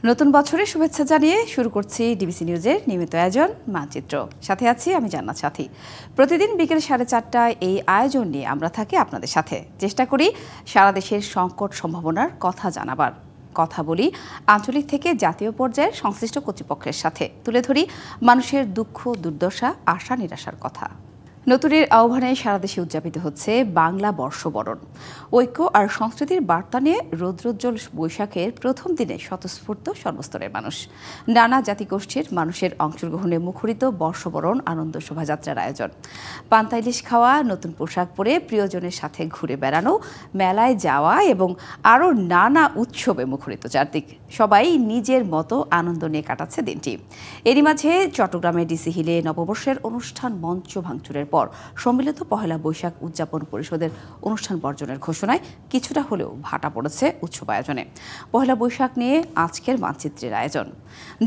নতুন বছরের শুভেচ্ছা জানিয়ে শুরু করছি ডিবিসি নিউজের নিয়মিত আয়োজন মানচিত্র। সাথে আছি আমি জান্নাত সাথী। প্রতিদিন বিকেল 4:30টায় এই আয়োজন নিয়ে আমরা থাকি আপনাদের সাথে। চেষ্টা করি সারা দেশের সংকট সম্ভাবনার কথা জানাবার। কথা বলি আঞ্চলিক থেকে জাতীয় পর্যায়ের সংশ্লিষ্ট কর্তৃপক্ষের সাথে। তুলে ধরি মানুষের দুঃখ দুর্দশা, আশা নিরাশার কথা। নতুনের আহ্বানে সারা দেশে উদযাপিত হচ্ছে বাংলা বর্ষবরণ। ঐক্য আর সংস্কৃতির বার্তা নিয়ে রৌদ্রোজ্জ্বল বৈশাখের প্রথম দিনে স্বতঃস্ফূর্ত সর্বস্তরের মানুষ। নানা জাতিগোষ্ঠীর মানুষের অংশগ্রহণে মুখরিত বর্ষবরণ আনন্দ শোভাযাত্রার আয়োজন। পান্তা ইলিশ খাওয়া, নতুন পোশাক পরে প্রিয়জনের সাথে ঘুরে বেড়ানো, মেলায় যাওয়া এবং আরও নানা উৎসবে মুখরিত চারদিক। সবাই নিজের মতো আনন্দ নিয়ে কাটাচ্ছে দিনটি। এরই মাঝে চট্টগ্রামের ডিসি হিলে নববর্ষের অনুষ্ঠান মঞ্চ ভাঙচুরের পর সম্মিলিত পহেলা বৈশাখ উদযাপন পরিষদের অনুষ্ঠান বর্জনের ঘোষণায় কিছুটা হলেও ভাটা পড়েছে উৎসব আয়োজনে। পহেলা বৈশাখ নিয়ে আজকের মানচিত্রের আয়োজন।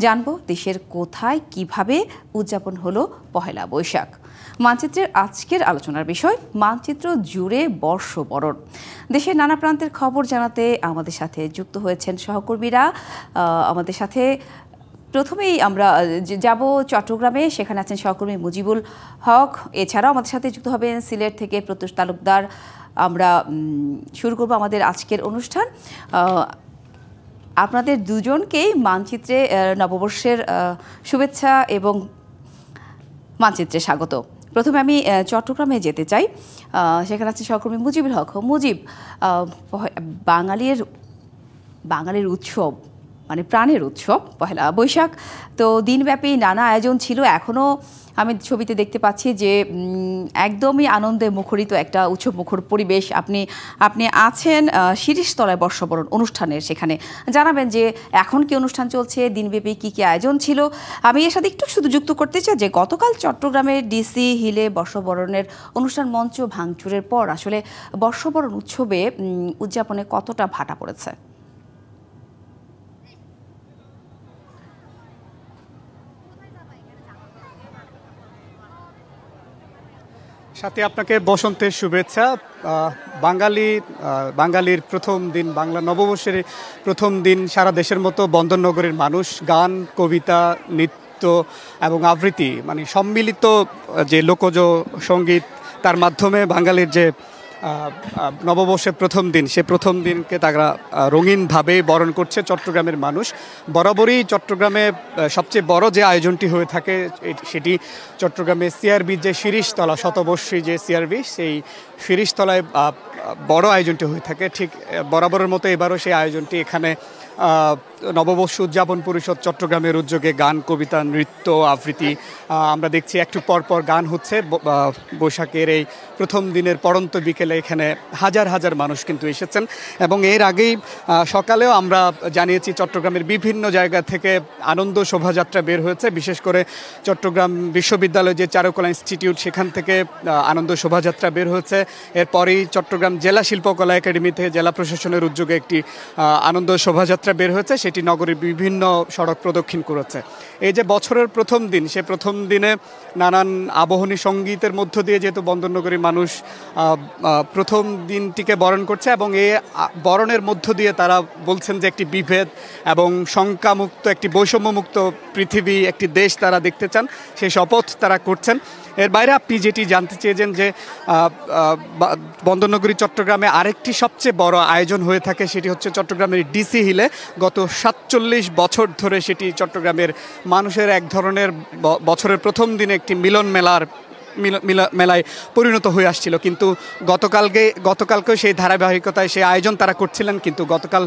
জানব দেশের কোথায় কিভাবে উদযাপন হলো পহেলা বৈশাখ। মানচিত্রের আজকের আলোচনার বিষয় মানচিত্র জুড়ে বর্ষবরণ। দেশের নানা প্রান্তের খবর জানাতে আমাদের সাথে যুক্ত হয়েছেন সহকর্মীরা। আমাদের সাথে প্রথমেই আমরা যাব চট্টগ্রামে, সেখানে আছেন সহকর্মী মুজিবুল হক। এছাড়াও আমাদের সাথে যুক্ত হবেন সিলেট থেকে প্রত্যুষ তালুকদার। আমরা শুরু করব আমাদের আজকের অনুষ্ঠান। আপনাদের দুজনকেই মানচিত্রে নববর্ষের শুভেচ্ছা এবং মানচিত্রে স্বাগত। প্রথমে আমি চট্টগ্রামে যেতে চাই, সেখানে আছে সহকর্মী মুজিবুল হক। মুজিব, বাঙালির উৎসব মানে প্রাণের উৎসব পহেলা বৈশাখ, তো দিনব্যাপী নানা আয়োজন ছিল। এখনও আমি ছবিতে দেখতে পাচ্ছি যে একদমই আনন্দে মুখরিত একটা উৎসব মুখর পরিবেশ। আপনি আছেন শিরীষতলায় বর্ষবরণ অনুষ্ঠানের, সেখানে জানাবেন যে এখন কি অনুষ্ঠান চলছে, দিনব্যাপী কি কি আয়োজন ছিল। আমি এর সাথে একটু শুধু যুক্ত করতে চাই যে গতকাল চট্টগ্রামের ডিসি হিলে বর্ষবরণের অনুষ্ঠান মঞ্চ ভাঙচুরের পর আসলে বর্ষবরণ উৎসবে উদযাপনে কতটা ভাটা পড়েছে। সাথে আপনাকে বসন্তের শুভেচ্ছা। বাঙালির প্রথম দিন, বাংলা নববর্ষের প্রথম দিন সারা দেশের মতো বন্দরনগরের মানুষ গান, কবিতা, নৃত্য এবং আবৃত্তি মানে সম্মিলিত যে লোকজ সঙ্গীত, তার মাধ্যমে বাঙালির যে নববর্ষের প্রথম দিন, সে প্রথম দিনকে তারা রঙিনভাবে বরণ করছে চট্টগ্রামের মানুষ। বরাবরই চট্টগ্রামে সবচেয়ে বড় যে আয়োজনটি হয়ে থাকে সেটি চট্টগ্রামে সিআরবির যে শিরীষতলা, শতবর্ষী যে সিআরবি, সেই শিরীষতলায় বড় আয়োজনটি হয়ে থাকে। ঠিক বরাবরের মতো এবারও সেই আয়োজনটি এখানে নববর্ষ উদযাপন পরিষদ চট্টগ্রামের উদ্যোগে গান, কবিতা, নৃত্য, আবৃত্তি আমরা দেখছি। একটু পর গান হচ্ছে। বৈশাখের এই প্রথম দিনের পড়ন্ত বিকেলে এখানে হাজার হাজার মানুষ কিন্তু এসেছেন এবং এর আগেই সকালেও আমরা জানিয়েছি চট্টগ্রামের বিভিন্ন জায়গা থেকে আনন্দ শোভাযাত্রা বের হয়েছে। বিশেষ করে চট্টগ্রাম বিশ্ববিদ্যালয় যে চারুকলা ইনস্টিটিউট, সেখান থেকে আনন্দ শোভাযাত্রা বের হয়েছে। এরপরেই চট্টগ্রাম জেলা শিল্পকলা একাডেমি থেকে জেলা প্রশাসনের উদ্যোগে একটি আনন্দ শোভাযাত্রা বের হয়েছে, সেটি নগরীর বিভিন্ন সড়ক প্রদক্ষিণ করেছে। এই যে বছরের প্রথম দিন, সে প্রথম দিনে নানান আবহনী সঙ্গীতের মধ্য দিয়ে যেহেতু বন্দরনগরীর মানুষ প্রথম দিনটিকে বরণ করছে এবং এই বরণের মধ্য দিয়ে তারা বলছেন যে একটি বিভেদ এবং শঙ্কামুক্ত, একটি বৈষম্যমুক্ত পৃথিবী, একটি দেশ তারা দেখতে চান, সেই শপথ তারা করছেন। এর বাইরে আপনি যেটি জানতে চেয়েছেন যে বন্দরনগরী চট্টগ্রামে আরেকটি সবচেয়ে বড় আয়োজন হয়ে থাকে, সেটি হচ্ছে চট্টগ্রামের ডিসি হিলে। গত 47 বছর ধরে সেটি চট্টগ্রামের মানুষের এক ধরনের বছরের প্রথম দিনে একটি মিলন মেলায় পরিণত হয়ে আসছিল। কিন্তু গতকালকেও সেই ধারাবাহিকতায় সেই আয়োজন তারা করছিলেন, কিন্তু গতকাল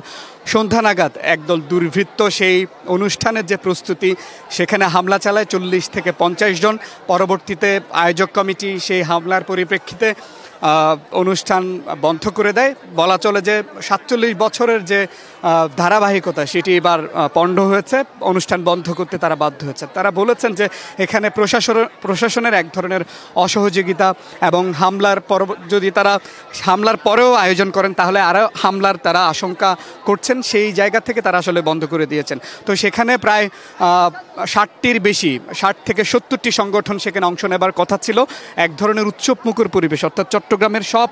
সন্ধ্যা নাগাদ একদল দুর্বৃত্ত সেই অনুষ্ঠানের যে প্রস্তুতি, সেখানে হামলা চালায় 40 থেকে 50 জন। পরবর্তীতে আয়োজক কমিটি সেই হামলার পরিপ্রেক্ষিতে অনুষ্ঠান বন্ধ করে দেয়। বলা চলে যে 47 বছরের যে ধারাবাহিকতা সেটি এবার পণ্ড হয়েছে, অনুষ্ঠান বন্ধ করতে তারা বাধ্য হয়েছে। তারা বলেছেন যে এখানে প্রশাসনের এক ধরনের অসহযোগিতা এবং যদি তারা হামলার পরেও আয়োজন করেন তাহলে আরও হামলার তারা আশঙ্কা করছেন, সেই জায়গা থেকে তারা আসলে বন্ধ করে দিয়েছেন। তো সেখানে প্রায় 60টির বেশি, 60 থেকে 70টি সংগঠন সেখানে অংশ নেবার কথা ছিল। এক ধরনের উৎসবমুখর পরিবেশ, অর্থাৎ চট্টগ্রামের সব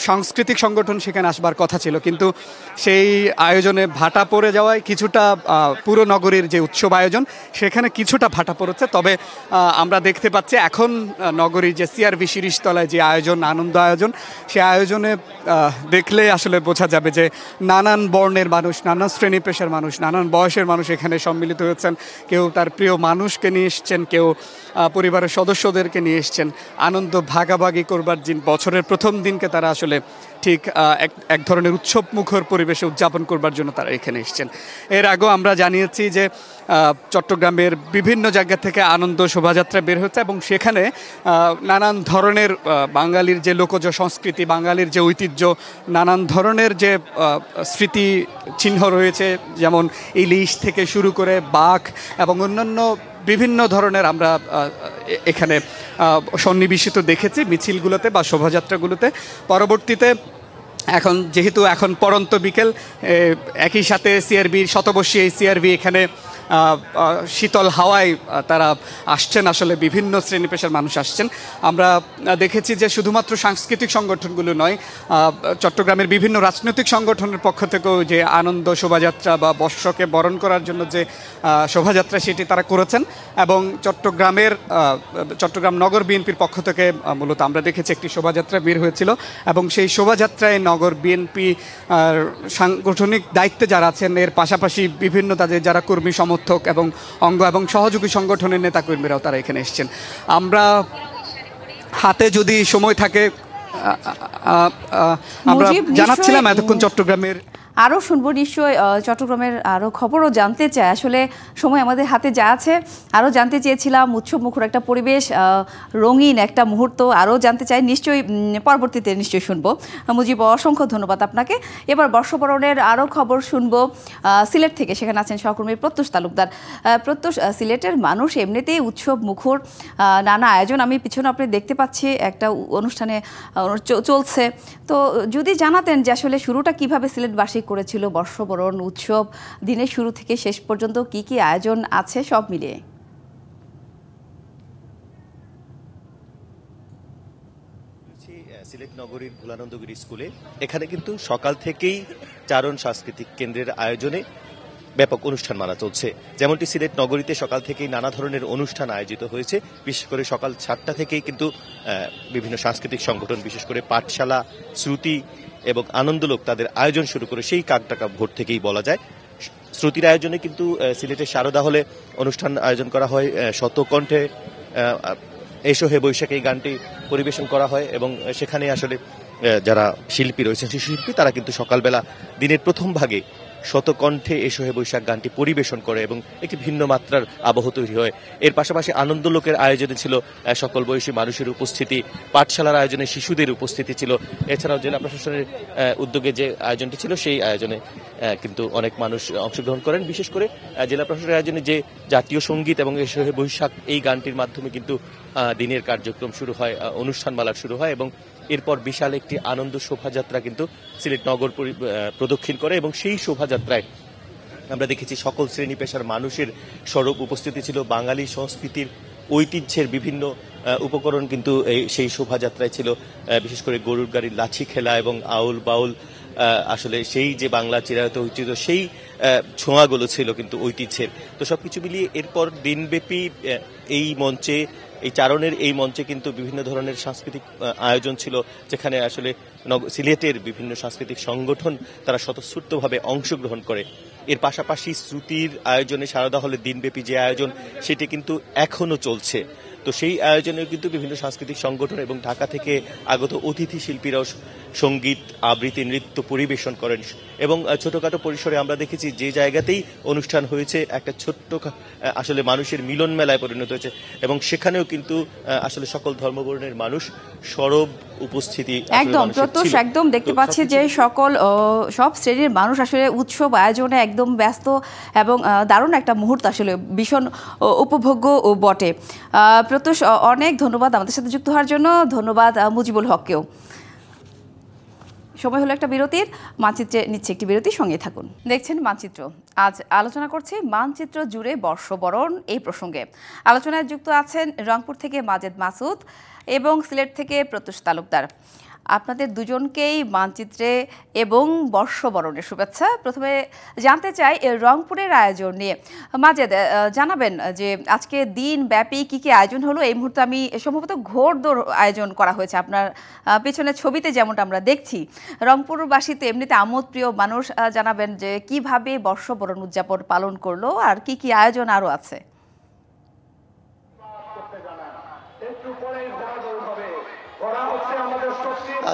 সাংস্কৃতিক সংগঠন সেখানে আসবার কথা ছিল, কিন্তু সেই আয়োজনে ভাটা পড়ে যাওয়ায় কিছুটা পুরো নগরীর যে উৎসব আয়োজন সেখানে কিছুটা ভাটা পড়েছে। তবে আমরা দেখতে পাচ্ছি এখন নগরীর যে সিআরবি শিরিষতলায় যে আয়োজন, আনন্দ আয়োজন, সে আয়োজনে দেখলে আসলে বোঝা যাবে যে নানান বর্ণের মানুষ, নানান শ্রেণী পেশার মানুষ, নানান বয়সের মানুষ এখানে সম্মিলিত হয়েছেন। কেউ তার প্রিয় মানুষকে নিয়ে এসছেন, কেউ পরিবারের সদস্যদেরকে নিয়ে এসছেন। আনন্দ ভাগাভাগি করবার বছরের প্রথম দিনকে তারা আসলে ঠিক এক ধরনের উৎসব মুখর পরিবেশে উদযাপন করবার জন্য তারা এখানে এসছেন। এর আগেও আমরা জানিয়েছি যে চট্টগ্রামের বিভিন্ন জায়গা থেকে আনন্দ শোভাযাত্রা বের হচ্ছে এবং সেখানে নানান ধরনের বাঙালির যে লোকজ সংস্কৃতি, বাঙালির যে ঐতিহ্য, নানান ধরনের যে স্মৃতি চিহ্ন রয়েছে, যেমন ইলিশ থেকে শুরু করে বাঘ এবং অন্যান্য বিভিন্ন ধরনের আমরা এখানে সন্নিবেশিত দেখেছি মিছিলগুলোতে বা শোভাযাত্রাগুলোতে। পরবর্তীতে যেহেতু এখন পড়ন্ত বিকেল, একই সাথে সিআরবির শতবর্ষী এই সিআরবি এখানে শীতল হাওয়ায় তারা আসছেন, আসলে বিভিন্ন শ্রেণী পেশার মানুষ আসছেন। আমরা দেখেছি যে শুধুমাত্র সাংস্কৃতিক সংগঠনগুলো নয়, চট্টগ্রামের বিভিন্ন রাজনৈতিক সংগঠনের পক্ষ থেকেও যে আনন্দ শোভাযাত্রা বা বর্ষকে বরণ করার জন্য যে শোভাযাত্রা সেটি তারা করেছেন। এবং চট্টগ্রাম নগর বিএনপির পক্ষ থেকে মূলত আমরা দেখেছি একটি শোভাযাত্রা বের হয়েছিল এবং সেই শোভাযাত্রায় নগর বিএনপি সাংগঠনিক দায়িত্বে যারা আছেন, এর পাশাপাশি বিভিন্ন তাদের যারা কর্মী সমর্থক এবং অঙ্গ এবং সহযোগী সংগঠনের নেতাকর্মীরাও তারা এখানে এসছেন। আমরা হাতে যদি সময় থাকে আমরা জানাচ্ছিলাম এতক্ষণ চট্টগ্রামের আরও শুনবো, নিশ্চয়ই চট্টগ্রামের আরও খবরও জানতে চাই। আসলে সময় আমাদের হাতে যা আছে, আরও জানতে চেয়েছিলাম উৎসব মুখর একটা পরিবেশ, রঙিন একটা মুহূর্ত, আরও জানতে চাই, নিশ্চয়ই পরবর্তীতে নিশ্চয়ই শুনবো। মুজিব, অসংখ্য ধন্যবাদ আপনাকে। এবার বর্ষবরণের আরও খবর শুনবো সিলেট থেকে, সেখানে আছেন সহকর্মী প্রত্যুষ তালুকদার। প্রত্যুষ, সিলেটের মানুষ এমনিতেই উৎসব মুখর, নানা আয়োজন, আমি পিছনে আপনি দেখতে পাচ্ছি একটা অনুষ্ঠানে চলছে। তো যদি জানাতেন যে আসলে শুরুটা কিভাবে সিলেটবাসী করেছিল বর্ষবরণ উৎসব, দিনের শুরু থেকে শেষ পর্যন্ত কি কি আয়োজন আছে সব মিলিয়ে। সিলেট নগরীর ভুলানন্দগিরি স্কুলে এখানে কিন্তু সকাল থেকেই চারণ সাংস্কৃতিক কেন্দ্রের আয়োজনে ব্যাপক অনুষ্ঠান মানা চলছে। যেমনটি সিলেট নগরীতে সকাল থেকেই নানা ধরনের অনুষ্ঠান আয়োজিত হয়েছে। বিশেষ করে সকাল 7টা থেকেই কিন্তু বিভিন্ন সাংস্কৃতিক সংগঠন, বিশেষ করে পাঠশালা, শ্রুতি এবং আনন্দলোক তাদের আয়োজন শুরু করে সেই কাকডাকা ভোর থেকেই বলা যায়। শ্রুতির আয়োজনে কিন্তু সিলেটের সারদা হলে অনুষ্ঠান আয়োজন করা হয়, শতকণ্ঠে এসো হে বৈশাখ এই গানটি পরিবেশন করা হয় এবং সেখানে আসলে যারা শিল্পী রয়েছেন, শিশু শিল্পী, তারা কিন্তু সকালবেলা দিনের প্রথম ভাগে শতকণ্ঠে এসো হে বৈশাখ গানটি পরিবেশন করে এবং একটি ভিন্ন মাত্রার আবহ তৈরি হয়। এর পাশাপাশি আনন্দলোকের আয়োজনে ছিল সকল বয়সী মানুষের উপস্থিতি, পাঠশালার আয়োজনে শিশুদের উপস্থিতি ছিল। এছাড়াও জেলা প্রশাসনের উদ্যোগে যে আয়োজনটি ছিল সেই আয়োজনে কিন্তু অনেক মানুষ অংশগ্রহণ করেন। বিশেষ করে জেলা প্রশাসনের আয়োজনে যে জাতীয় সঙ্গীত এবং এসো হে বৈশাখ এই গানটির মাধ্যমে কিন্তু দিনের কার্যক্রম শুরু হয়, অনুষ্ঠানমালা শুরু হয় এবং এরপর বিশাল একটি আনন্দ শোভাযাত্রা কিন্তু সিলেট নগর প্রদক্ষিণ করে এবং সেই শোভাযাত্রায় আমরা দেখেছি সকল শ্রেণী পেশার মানুষের সরব উপস্থিতি ছিল। বাঙালি সংস্কৃতির ঐতিহ্যের বিভিন্ন উপকরণ কিন্তু সেই শোভাযাত্রায় ছিল। বিশেষ করে গরুর গাড়ির লাঠি খেলা এবং আউল বাউল, আসলে সেই যে বাংলা চিরায়ত ঐতিহ্য সেই ছোঁয়াগুলো ছিল কিন্তু ঐতিহ্যের। তো সবকিছু মিলিয়ে এরপর দিনব্যাপী এই মঞ্চে, এই চারণের এই মঞ্চে কিন্তু বিভিন্ন ধরনের সাংস্কৃতিক আয়োজন ছিল, যেখানে আসলে সিলেটের বিভিন্ন সাংস্কৃতিক সংগঠন তারা স্বতঃস্ফূর্তভাবে অংশগ্রহণ করে। এর পাশাপাশি শ্রুতির আয়োজনে সারদা হলে দিনব্যাপী যে আয়োজন সেটি কিন্তু এখনো চলছে। তো সেই আয়োজনে কিন্তু বিভিন্ন সাংস্কৃতিক সংগঠন এবং ঢাকা থেকে আগত অতিথি শিল্পীরাও সঙ্গীত, আবৃত্তি, নৃত্য পরিবেশন করেন এবং ছোটখাটো পরিসরে আমরা দেখেছি যে জায়গাতেই অনুষ্ঠান হয়েছে একটা ছোট্ট আসলে মানুষের মিলন মেলায় পরিণত হয়েছে এবং সেখানেও কিন্তু আসলে সকল ধর্মবর্ণের মানুষ সরব উপস্থিতি। একদম প্রত্যুষ, একদম দেখতে পাচ্ছি যে সব শ্রেণীর মানুষ আসলে উৎসব আয়োজনে একদম ব্যস্ত এবং দারুণ একটা মুহূর্ত, আসলে ভীষণ উপভোগ্য ও বটে। প্রত্যুষ, অনেক ধন্যবাদ আমাদের সাথে যুক্ত হওয়ার জন্য। ধন্যবাদ মুজিবুল হককেও। সময় হলো একটা বিরতির। মানচিত্রে নিচ্ছে একটি বিরতি, সঙ্গে থাকুন। দেখছেন মানচিত্র। আজ আলোচনা করছি মানচিত্র জুড়ে বর্ষবরণ এই প্রসঙ্গে। আলোচনায় যুক্ত আছেন রংপুর থেকে মাজেদ মাসুদ এবং সিলেট থেকে প্রত্যুষ তালুকদার। আপনাদের দুজনকেই মানচিত্রে এবং বর্ষবরণের শুভেচ্ছা। প্রথমে জানতে চাই রংপুরের আয়োজন নিয়ে। মাজেদ, জানাবেন যে আজকে দিন ব্যাপী কী কী আয়োজন হলো? এই মুহূর্তে আমি সম্ভবত ঘোড়দৌড় আয়োজন করা হয়েছে, আপনার পেছনের ছবিতে যেমনটা আমরা দেখছি। রংপুরবাসী তো এমনিতে আমোদপ্রিয় মানুষ, জানাবেন যে কিভাবে বর্ষবরণ উদযাপন পালন করলো আর কি কি আয়োজন আরও আছে।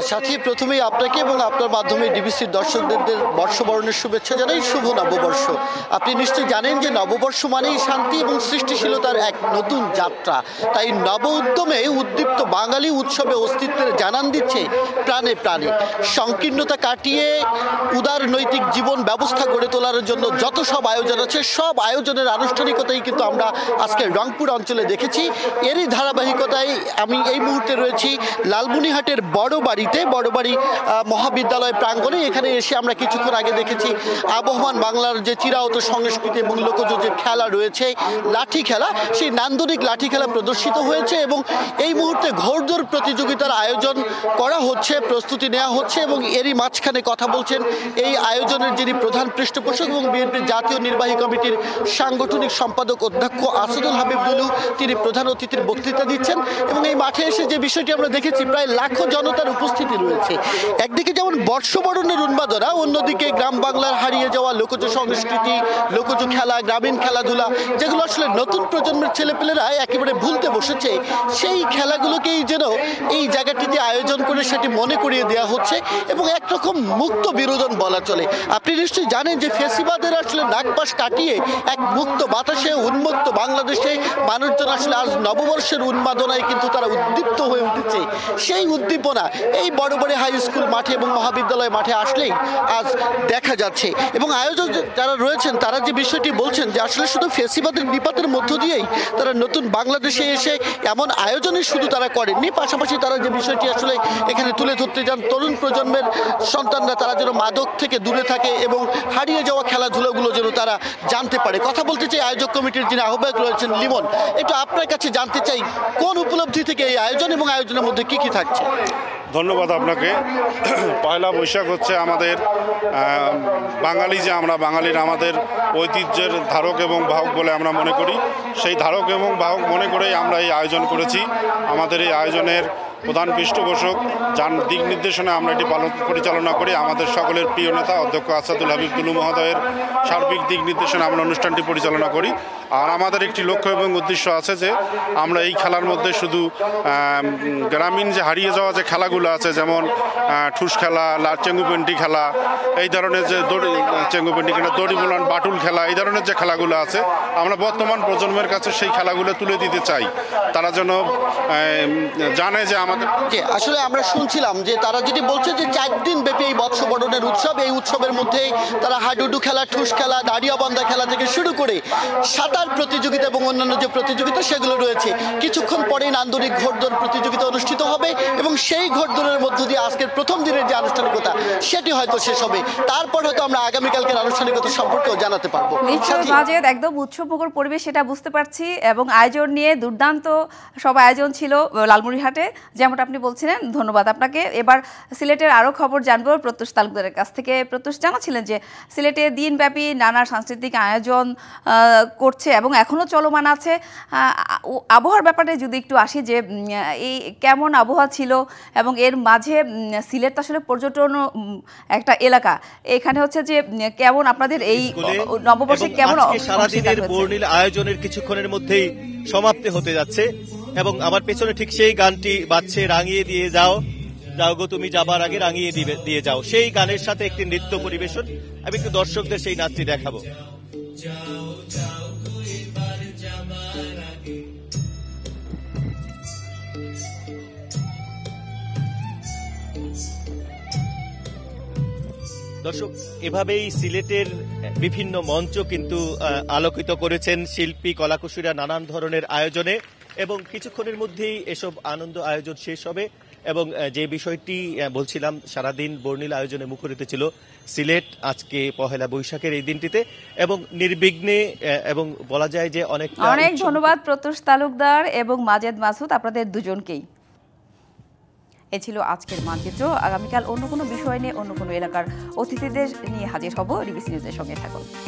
সাথী, প্রথমেই আপনাকে এবং আপনার মাধ্যমে ডিবিসির দর্শকদের বর্ষবরণের শুভেচ্ছা জানাই। শুভ নববর্ষ। আপনি নিশ্চয়ই জানেন যে নববর্ষ মানেই শান্তি এবং সৃষ্টিশীলতার এক নতুন যাত্রা। তাই নব উদ্যমে উদ্দীপ্ত বাঙালি উৎসবে অস্তিত্বের জানান দিচ্ছে প্রাণে প্রাণে। সংকীর্ণতা কাটিয়ে উদার নৈতিক জীবন ব্যবস্থা গড়ে তোলার জন্য যত সব আয়োজন আছে, সব আয়োজনের আনুষ্ঠানিকতাই কিন্তু আমরা আজকে রংপুর অঞ্চলে দেখেছি। এরই ধারাবাহিকতায় আমি এই মুহূর্তে রয়েছি লালমনিরহাটের বড়বাড়ি মহাবিদ্যালয় প্রাঙ্গণে। এখানে এসে আমরা কিছুক্ষণ আগে দেখেছি আবহমান বাংলার যে চিরায়ত সংস্কৃতি এবং লোকজ যে খেলা রয়েছে, লাঠি খেলা, সেই নান্দনিক লাঠি খেলা প্রদর্শিত হয়েছে এবং এই মুহূর্তে ঘোড়দৌড় প্রতিযোগিতার আয়োজন করা হচ্ছে, প্রস্তুতি নেওয়া হচ্ছে। এবং এরই মাঝখানে কথা বলছেন এই আয়োজনের যিনি প্রধান পৃষ্ঠপোষক এবং বিএনপির জাতীয় নির্বাহী কমিটির সাংগঠনিক সম্পাদক অধ্যক্ষ আসাদুল হাবিব দুলু, তিনি প্রধান অতিথির বক্তৃতা দিচ্ছেন। এবং এই মাঠে এসে যে বিষয়টি আমরা দেখেছি, প্রায় লাখো জনতার উপস্থিতি রয়েছে। একদিকে যেমন বর্ষবরণের উন্মাদনা, অন্যদিকে গ্রাম বাংলার হারিয়ে যাওয়া লোকজ সংস্কৃতি, লোকজ খেলা, গ্রামীণ খেলাধুলা, যেগুলো আসলে নতুন প্রজন্মের ছেলেপেলেরা একেবারে ভুলতে বসেছে, সেই খেলাগুলোকেই যেন এই জায়গাটিতে আয়োজন করে সেটি মনে করিয়ে দেওয়া হচ্ছে এবং একরকম মুক্ত বিনোদন বলা চলে। আপনি নিশ্চয়ই জানেন যে ফেসিবাদের আসলে নাগপাশ কাটিয়ে এক মুক্ত বাতাসে উন্মুক্ত বাংলাদেশে মানুষজন আসলে আজ নববর্ষের উন্মাদনায় কিন্তু তারা উদ্দীপ্ত হয়ে উঠেছে। সেই উদ্দীপনা এই বড়বাড়ি হাই স্কুল মাঠে এবং মহাবিদ্যালয় মাঠে আসলেই আজ দেখা যাচ্ছে। এবং আয়োজক যারা রয়েছেন তারা যে বিষয়টি বলছেন যে আসলে শুধু ফেসিবাদের বিপাতের মধ্য দিয়েই তারা নতুন বাংলাদেশে এসে এমন আয়োজনই শুধু তারা করেননি, পাশাপাশি তারা যে বিষয়টি আসলে এখানে তুলে ধরতে যান, তরুণ প্রজন্মের সন্তানরা তারা যেন মাদক থেকে দূরে থাকে এবং হারিয়ে যাওয়া খেলাধুলাগুলো যেন তারা জানতে পারে। কথা বলতে চাই আয়োজক কমিটির যিনি আহ্বায়ক রয়েছেন লিমন, একটু আপনার কাছে জানতে চাই কোন উপলব্ধি থেকে এই আয়োজন এবং আয়োজনের মধ্যে কি কি থাকছে? ধন্যবাদ আপনাকে। পয়লা বৈশাখ হচ্ছে আমাদের বাঙালি, যে আমরা বাঙালির আমাদের ঐতিহ্যের ধারক এবং বাহক বলে আমরা মনে করি। সেই ধারক এবং বাহক মনে করেই আমরা এই আয়োজন করেছি। আমাদের এই আয়োজনের প্রধান পৃষ্ঠপোষক যার দিক নির্দেশনা আমরা এটি পরিচালনা করি আমাদের সকলের প্রিয় নেতা অধ্যক্ষ আসাদুল হাবিব দুলু মহোদয়ের সার্বিক দিক নির্দেশনা আমরা অনুষ্ঠানটি পরিচালনা করি। আর আমাদের একটি লক্ষ্য এবং উদ্দেশ্য আছে যে আমরা এই খেলার মধ্যে শুধু গ্রামীণ যে হারিয়ে যাওয়া যে খেলাগুলো আছে, যেমন ঠুস খেলা, চেঙ্গুপেন্টি খেলা, এই ধরনের যে চেঙ্গুপেন্টি খেলা, দড়ি বোলান, বাটুল খেলা, এই ধরনের যে খেলাগুলো আছে, আমরা বর্তমান প্রজন্মের কাছে সেই খেলাগুলো তুলে দিতে চাই। তারা যেন জানে যে আমাদের আসলে আমরা শুনছিলাম যে তারা যেটি বলছে যে 4 দিন ব্যাপী এই বর্ষবরণের উৎসব, এই উৎসবের মধ্যেই তারা হাডুডু খেলা, ঠুস খেলা, দাঁড়িয়াবন্ধা খেলা থেকে শুরু করে সাঁতার প্রতিযোগিতা এবং অন্যান্য যে প্রতিযোগিতা সেগুলো রয়েছে। কিছুক্ষণ পরেই নান্দনিক ঘোড়দৌড় প্রতিযোগিতা অনুষ্ঠিত হবে এবং সেই ঘোড়দৌড়ের মধ্য দিয়ে আজকের প্রথম দিনের যে আনুষ্ঠানিকতা সেটি হয়তো শেষ হবে। তারপর হয়তো আমরা আগামীকালকের আনুষ্ঠানিকতা সম্পর্কেও জানাতে পারবো। একদম উৎসবমুখর পরিবেশ, সেটা বুঝতে পারছি। এবং আয়োজন নিয়ে দুর্দান্ত সব আয়োজন ছিল লালমনিরহাটে, যেমনটা আপনি বলছিলেন। ধন্যবাদ আপনাকে। এবার সিলেটের আরও খবর জানবো প্রত্যুষ তালুকদারের কাছ থেকে। প্রত্যুষ, জানাচ্ছিলেন যে সিলেটে দিনব্যাপী নানা সাংস্কৃতিক আয়োজন করছে এবং এখনও চলমান আছে। আবহাওয়ার ব্যাপারে যদি একটু আসি, যে এই কেমন আবহাওয়া ছিল এবং এর মাঝে সিলেট তো আসলে পর্যটন একটা এলাকা, এখানে হচ্ছে যে কেমন আপনাদের এই নববর্ষে কেমন সারাদিনের বর্ণিল আয়োজনের কিছুক্ষণের মধ্যেই সমাপ্তি হতে যাচ্ছে এবং আমার পেছনে ঠিক সেই গানটি বাজছে, রাঙিয়ে দিয়ে যাও, যাও গো তুমি যাবার আগে রাঙিয়ে দিয়ে যাও। সেই গানের সাথে একটি নৃত্য পরিবেশন, আমি একটু দর্শকদের সেই নাচটি দেখাবো। দর্শক, এভাবেই সিলেটের বিভিন্ন মঞ্চ কিন্তু আলোকিত করেছেন শিল্পী কলাকুশলীরা নানান ধরনের আয়োজনে এবং কিছুক্ষণের মধ্যেই এসব আনন্দ আয়োজন শেষ হবে এবং যে বিষয়টি বলছিলাম, সারাদিন বর্ণিল আয়োজনে মুখরিত ছিল সিলেট আজকে পহেলা বৈশাখের এই দিনটিতে, এবং নির্বিঘ্নে, এবং বলা যায় যে অনেক ধন্যবাদ প্রত্যুষ তালুকদার এবং মাজেদ মাসুদ, আপনাদের দুজনকেই। এ ছিল আজকের মানচিত্র। আগামীকাল অন্য কোনো বিষয় নিয়ে, অন্য কোনো এলাকার অতিথিদের নিয়ে হাজির হব। ডিবিসি নিউজের সঙ্গে থাকুন।